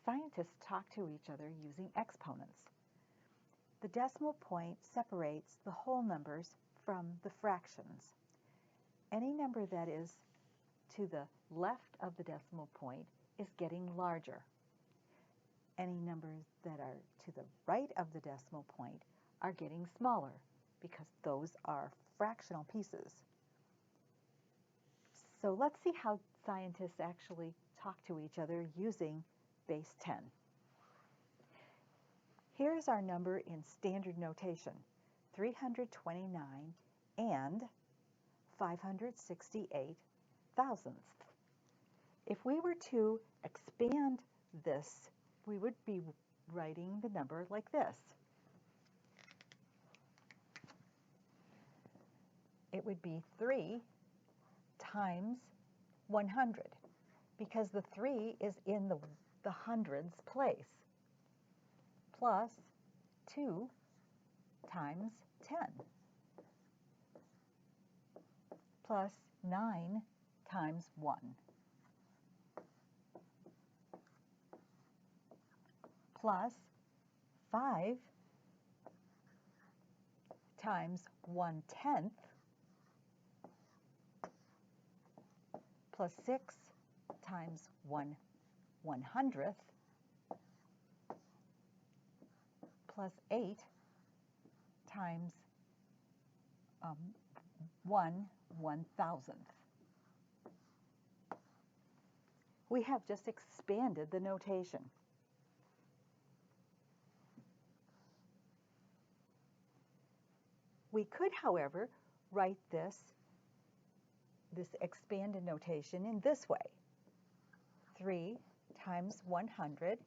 scientists talk to each other using exponents. The decimal point separates the whole numbers from the fractions. Any number that is to the left of the decimal point is getting larger. Any numbers that are to the right of the decimal point are getting smaller because those are fractional pieces. So let's see how scientists actually talk to each other using base 10. Here's our number in standard notation, 329 and 568 thousandths. If we were to expand this, we would be writing the number like this. It would be 3 times 100, because the 3 is in the hundreds place, plus 2 times 10, plus 9 times 1, plus 5 times 1/10, plus 6 times 1/100th, plus 8 times 1/1000th. We have just expanded the notation. We could, however, write this expanded notation in this way. 3 times 100.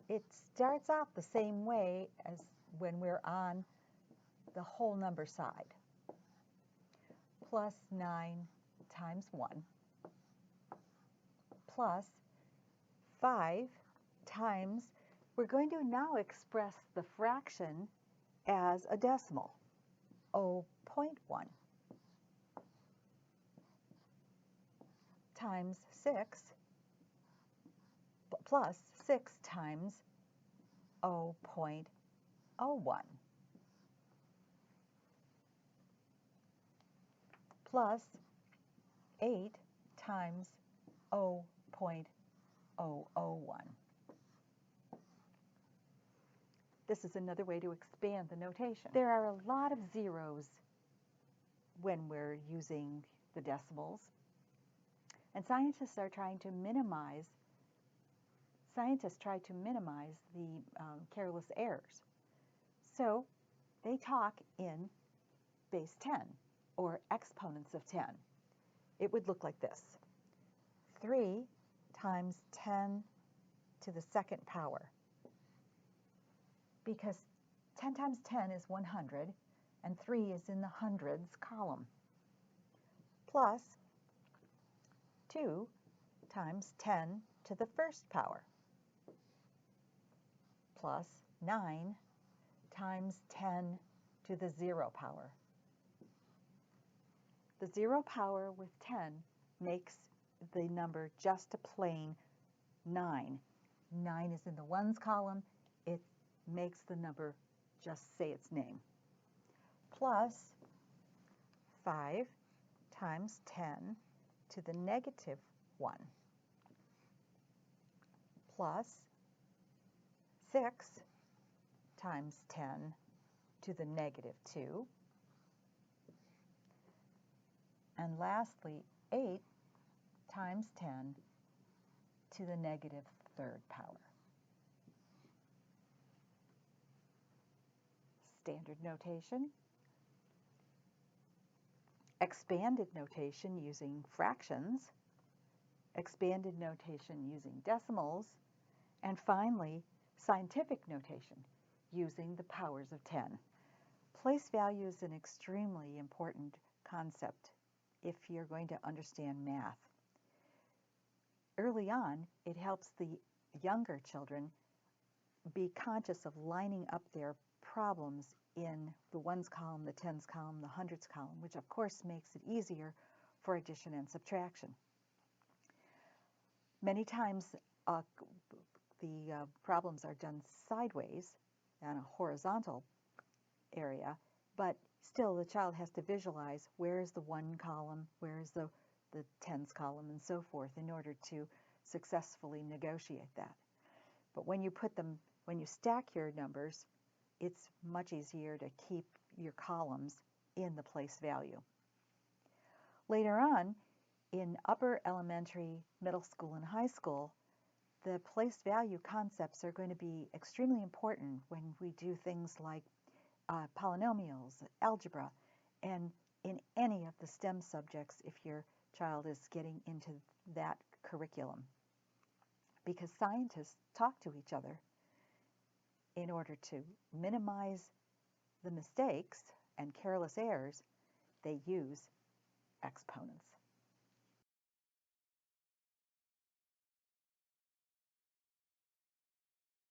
It starts off the same way as when we're on the whole number side. Plus 9 times 1. Plus 5 times, we're going to now express the fraction as a decimal, 0.1. Times 6, plus 6 times 0.01, plus 8 times 0.001. This is another way to expand the notation. There are a lot of zeros when we're using the decimals, and scientists try to minimize the careless errors. So they talk in base 10, or exponents of 10. It would look like this. 3 times 10 to the second power. Because 10 times 10 is 100, and 3 is in the hundreds column. Plus 2 times 10 to the first power. Plus 9 times 10 to the 0 power. The 0 power with 10 makes the number just a plain 9. 9 is in the ones column. It makes the number just say its name. Plus 5 times 10 to the negative 1. Plus 6 times 10 to the negative 2. And lastly, 8 times 10 to the negative third power. Standard notation. Expanded notation using fractions. Expanded notation using decimals. And finally, scientific notation using the powers of 10. Place value is an extremely important concept if you're going to understand math. Early on, it helps the younger children be conscious of lining up their problems in the ones column, the tens column, the hundreds column, which of course makes it easier for addition and subtraction. Many times the problems are done sideways on a horizontal area, but still the child has to visualize where is the 1 column, where is the tens column, and so forth in order to successfully negotiate that. But when you stack your numbers, it's much easier to keep your columns in the place value. Later on, in upper elementary, middle school, and high school, the place value concepts are going to be extremely important when we do things like polynomials, algebra, and in any of the STEM subjects if your child is getting into that curriculum. Because scientists talk to each other in order to minimize the mistakes and careless errors, they use exponents.